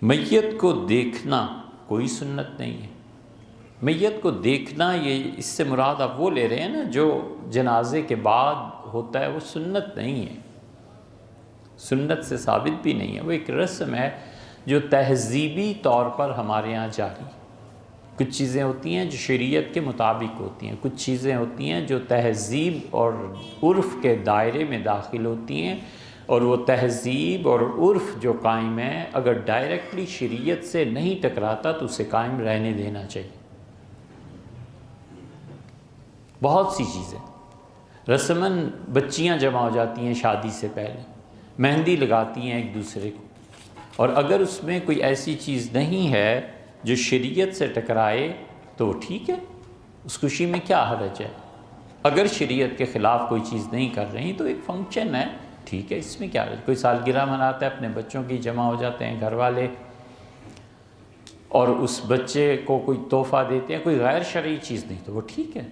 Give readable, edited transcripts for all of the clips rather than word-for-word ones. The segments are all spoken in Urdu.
میت کو دیکھنا کوئی سنت نہیں ہے۔ میت کو دیکھنا، یہ اس سے مراد آپ وہ لے رہے ہیں نا جو جنازے کے بعد ہوتا ہے، وہ سنت نہیں ہے، سنت سے ثابت بھی نہیں ہے، وہ ایک رسم ہے جو تہذیبی طور پر ہمارے ہاں جاری۔ کچھ چیزیں ہوتی ہیں جو شریعت کے مطابق ہوتی ہیں، کچھ چیزیں ہوتی ہیں جو تہذیب اور عرف کے دائرے میں داخل ہوتی ہیں، اور وہ تہذیب اور عرف جو قائم ہے اگر ڈائریکٹلی شریعت سے نہیں ٹکراتا تو اسے قائم رہنے دینا چاہیے۔ بہت سی چیزیں رسماً بچیاں جمع ہو جاتی ہیں شادی سے پہلے، مہندی لگاتی ہیں ایک دوسرے کو، اور اگر اس میں کوئی ایسی چیز نہیں ہے جو شریعت سے ٹکرائے تو وہ ٹھیک ہے، اس خوشی میں کیا حرج ہے۔ اگر شریعت کے خلاف کوئی چیز نہیں کر رہی تو ایک فنکشن ہے، ٹھیک ہے، اس میں کیا حرج۔ کوئی سالگرہ مناتا ہے، اپنے بچوں کی جمع ہو جاتے ہیں گھر والے اور اس بچے کو کوئی تحفہ دیتے ہیں، کوئی غیر شرعی چیز نہیں تو وہ ٹھیک ہے۔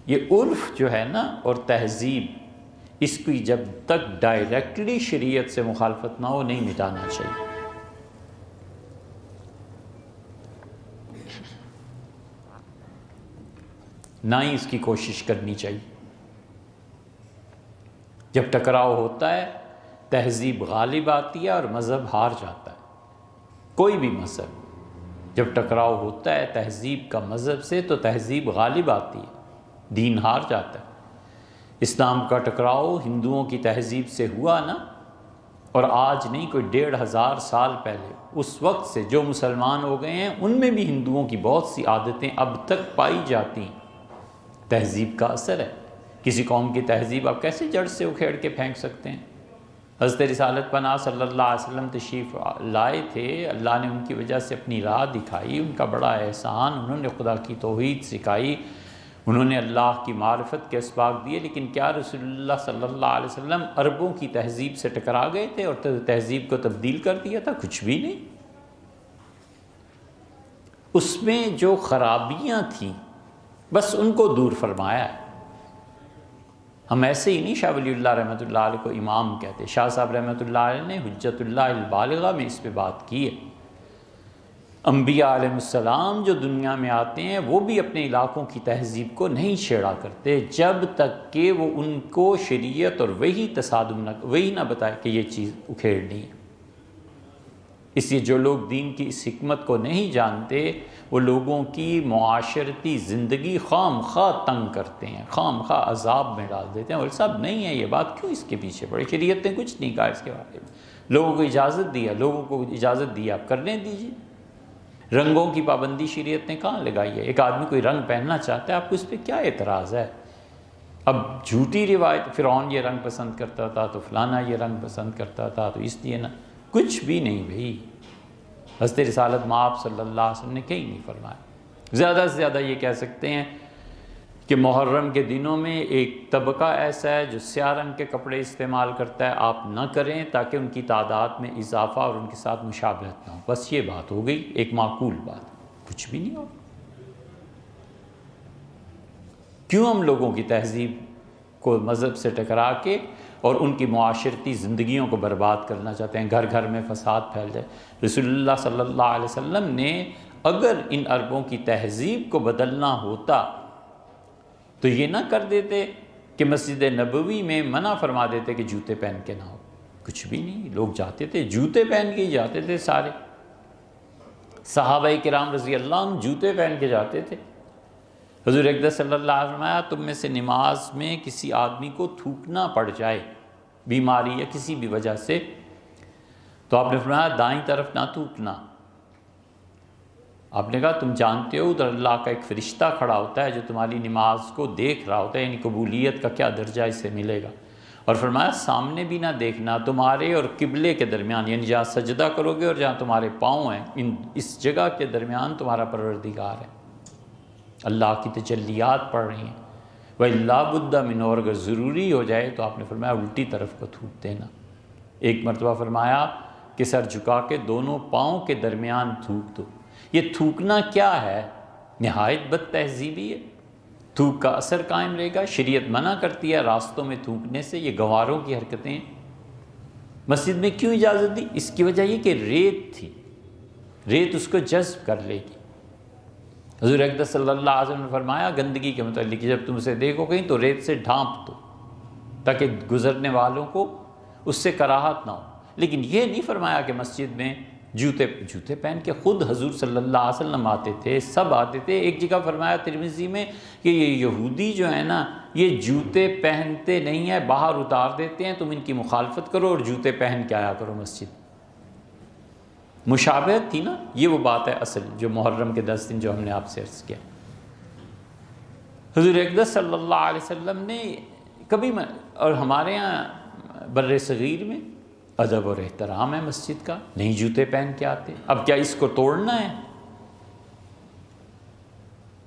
یہ عرف جو ہے نا اور تہذیب، اس کی جب تک ڈائریکٹلی شریعت سے مخالفت نہ ہو نہیں مٹانا چاہیے۔ نہ ہی اس کی کوشش کرنی چاہیے۔ جب ٹکراؤ ہوتا ہے تہذیب غالب آتی ہے اور مذہب ہار جاتا ہے۔ کوئی بھی مذہب جب ٹکراؤ ہوتا ہے تہذیب کا مذہب سے تو تہذیب غالب آتی ہے، دین ہار جاتا ہے۔ اسلام کا ٹکراؤ ہندوؤں کی تہذیب سے ہوا نا، اور آج نہیں، کوئی 1500 سال پہلے، اس وقت سے جو مسلمان ہو گئے ہیں ان میں بھی ہندوؤں کی بہت سی عادتیں اب تک پائی جاتی ہیں۔ تہذیب کا اثر ہے۔ کسی قوم کی تہذیب آپ کیسے جڑ سے اکھیڑ کے پھینک سکتے ہیں؟ حضرت رسالت پناہ صلی اللہ علیہ وسلم تشریف لائے تھے، اللہ نے ان کی وجہ سے اپنی راہ دکھائی، ان کا بڑا احسان، انہوں نے خدا کی توحید سکھائی، انہوں نے اللہ کی معرفت کے اسباق دیے، لیکن کیا رسول اللہ صلی اللہ علیہ وسلم عربوں کی تہذیب سے ٹکرا گئے تھے اور تہذیب کو تبدیل کر دیا تھا؟ کچھ بھی نہیں۔ اس میں جو خرابیاں تھیں بس ان کو دور فرمایا ہے۔ ہم ایسے ہی نہیں شاہ ولی اللہ رحمۃ اللہ علیہ کو امام کہتے۔ شاہ صاحب رحمۃ اللہ علیہ نے حجت اللہ البالغہ میں اس پہ بات کی ہے۔ انبیاء علیہ السلام جو دنیا میں آتے ہیں وہ بھی اپنے علاقوں کی تہذیب کو نہیں چھیڑا کرتے جب تک کہ وہ ان کو شریعت اور وہی نہ بتائے کہ یہ چیز اکھیڑنی ہے۔ اس لیے جو لوگ دین کی اس حکمت کو نہیں جانتے وہ لوگوں کی معاشرتی زندگی خام خواہ تنگ کرتے ہیں، خام خواہ عذاب میں ڈال دیتے ہیں۔ اور صاحب نہیں ہے یہ بات، کیوں اس کے پیچھے پڑے؟ شریعت نے کچھ نہیں کہا اس کے بارے میں، لوگوں کو اجازت دی ہے، لوگوں کو اجازت دی آپ کرنے دیجیے۔ رنگوں کی پابندی شریعت نے کہاں لگائی ہے؟ ایک آدمی کوئی رنگ پہننا چاہتا ہے، آپ کو اس پہ کیا اعتراض ہے؟ اب جھوٹی روایت، فرعون یہ رنگ پسند کرتا تھا تو فلانا یہ رنگ پسند کرتا تھا تو اس لیے نا، کچھ بھی نہیں بھائی۔ حضرت رسالت مآب صلی اللہ علیہ وسلم نے کہیں نہیں فرمایا۔ زیادہ سے زیادہ یہ کہہ سکتے ہیں کہ محرم کے دنوں میں ایک طبقہ ایسا ہے جو سیاہ رنگ کے کپڑے استعمال کرتا ہے، آپ نہ کریں تاکہ ان کی تعداد میں اضافہ اور ان کے ساتھ مشابہت نہ ہو۔ بس یہ بات ہو گئی، ایک معقول بات، کچھ بھی نہیں ہو۔ کیوں ہم لوگوں کی تہذیب کو مذہب سے ٹکرا کے اور ان کی معاشرتی زندگیوں کو برباد کرنا چاہتے ہیں؟ گھر گھر میں فساد پھیل جائے۔ رسول اللہ صلی اللہ علیہ وسلم نے اگر ان عربوں کی تہذیب کو بدلنا ہوتا تو یہ نہ کر دیتے کہ مسجد نبوی میں منع فرما دیتے کہ جوتے پہن کے نہ ہو۔ کچھ بھی نہیں، لوگ جاتے تھے، جوتے پہن کے ہی جاتے تھے سارے۔ صحابہ کرام رضی اللہ عنہ جوتے پہن کے جاتے تھے۔ حضور اقدس صلی اللہ علیہ وسلم نے تم میں سے نماز میں کسی آدمی کو تھوکنا پڑ جائے بیماری یا کسی بھی وجہ سے تو آپ نے فرمایا دائیں طرف نہ تھوکنا۔ آپ نے کہا تم جانتے ہو ادھر اللہ کا ایک فرشتہ کھڑا ہوتا ہے جو تمہاری نماز کو دیکھ رہا ہوتا ہے، یعنی قبولیت کا کیا درجہ اسے ملے گا۔ اور فرمایا سامنے بھی نہ دیکھنا، تمہارے اور قبلے کے درمیان، یعنی جہاں سجدہ کرو گے اور جہاں تمہارے پاؤں ہیں اس جگہ کے درمیان تمہارا پروردگار ہے، اللہ کی تجلیات پڑھ رہی ہیں۔ وَإِلَّا بُدَّ مِنْهُ، اور اگر ضروری ہو جائے تو آپ نے فرمایا الٹی طرف کو تھوک دینا۔ ایک مرتبہ فرمایا کہ سر جھکا کے دونوں پاؤں کے درمیان تھوک دو۔ یہ تھوکنا کیا ہے؟ نہایت بد تہذیبی ہے۔ تھوک کا اثر قائم رہے گا۔ شریعت منع کرتی ہے راستوں میں تھوکنے سے، یہ گنواروں کی حرکتیں ہیں۔ مسجد میں کیوں اجازت دی؟ اس کی وجہ یہ کہ ریت تھی، ریت اس کو جذب کر لے گی۔ حضور اقدس صلی اللہ علیہ وسلم نے فرمایا گندگی کے متعلق جب تم اسے دیکھو کہیں تو ریت سے ڈھانپ دو تاکہ گزرنے والوں کو اس سے کراہت نہ ہو۔ لیکن یہ نہیں فرمایا کہ مسجد میں جوتے پہن کے خود حضور صلی اللہ علیہ وسلم آتے تھے، سب آتے تھے۔ ایک جگہ فرمایا ترمذی میں کہ یہ یہودی جو ہے نا یہ جوتے پہنتے نہیں ہیں، باہر اتار دیتے ہیں، تم ان کی مخالفت کرو اور جوتے پہن کے آیا کرو مسجد۔ مشابہت تھی نا، یہ وہ بات ہے اصل جو محرم کے 10 دن جو ہم نے آپ سے عرض کیا۔ حضور اقدس صلی اللہ علیہ وسلم نے کبھی اور ہمارے ہاں بر صغیر میں ادب اور احترام ہے مسجد کا، نہیں جوتے پہن کے آتے۔ اب کیا اس کو توڑنا ہے؟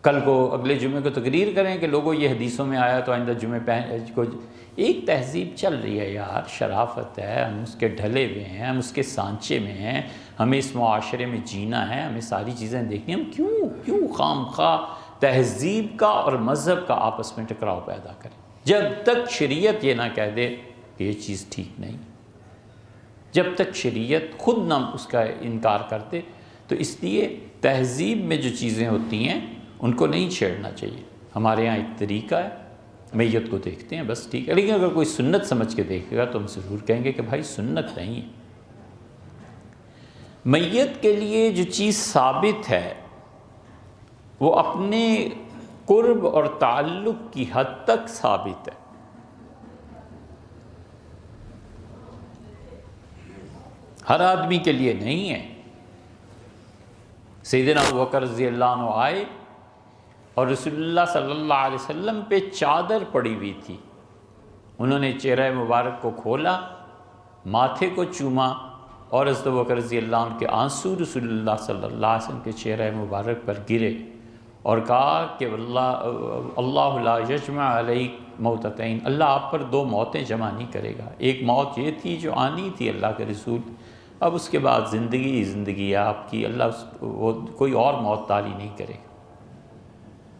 کل کو اگلے جمعے کو تقریر کریں کہ لوگوں یہ حدیثوں میں آیا تو آئندہ جمعے پہن کو۔ ایک تہذیب چل رہی ہے یار، شرافت ہے، ہم اس کے ڈھلے ہوئے ہیں، ہم اس کے سانچے میں ہیں، ہمیں اس معاشرے میں جینا ہے، ہمیں ساری چیزیں دیکھنی۔ ہم کیوں خام خواہ تہذیب کا اور مذہب کا آپس میں ٹکراؤ پیدا کریں جب تک شریعت یہ نہ کہہ دے کہ یہ چیز ٹھیک نہیں، جب تک شریعت خود نہ اس کا انکار کرتے۔ تو اس لیے تہذیب میں جو چیزیں ہوتی ہیں ان کو نہیں چھیڑنا چاہیے۔ ہمارے ہاں ایک طریقہ ہے، میت کو دیکھتے ہیں بس ٹھیک ہے، لیکن اگر کوئی سنت سمجھ کے دیکھے گا تو ہم ضرور کہیں گے کہ بھائی سنت نہیں ہے۔ میت کے لیے جو چیز ثابت ہے وہ اپنے قرب اور تعلق کی حد تک ثابت ہے۔ ہر آدمی کے لیے نہیں ہے۔ سیدنا ابوبکر رضی اللہ عنہ آئے اور رسول اللہ صلی اللہ علیہ وسلم پہ چادر پڑی ہوئی تھی، انہوں نے چہرہ مبارک کو کھولا، ماتھے کو چوما اور حضرت ابوبکر رضی اللہ عنہ کے آنسو رسول اللہ صلی اللہ علیہ وسلم کے چہرہ مبارک پر گرے اور کہا کہ اللہ لا یجمع علیک موتتین، اللہ آپ پر 2 موتیں جمع نہیں کرے گا۔ ایک موت یہ تھی جو آنی تھی اللہ کے رسول، اب اس کے بعد زندگی ہے آپ کی، اللہ وہ کوئی اور موت طاری نہیں کرے گا۔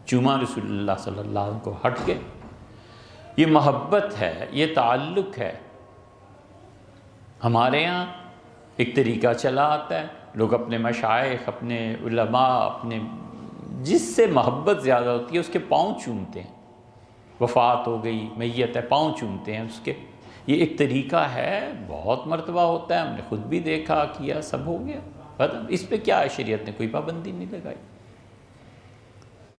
چوما رسول اللہ صلی اللہ علیہ وسلم کو، ہٹ کے۔ یہ محبت ہے، یہ تعلق ہے۔ ہمارے یہاں ایک طریقہ چلا آتا ہے، لوگ اپنے مشائخ، اپنے علماء، اپنے جس سے محبت زیادہ ہوتی ہے اس کے پاؤں چومتے ہیں۔ وفات ہو گئی، میت ہے، پاؤں چومتے ہیں اس کے۔ یہ ایک طریقہ ہے، بہت مرتبہ ہوتا ہے، ہم نے خود بھی دیکھا، کیا، سب ہو گیا۔ اس پہ کیا ہے، شریعت نے کوئی پابندی نہیں لگائی۔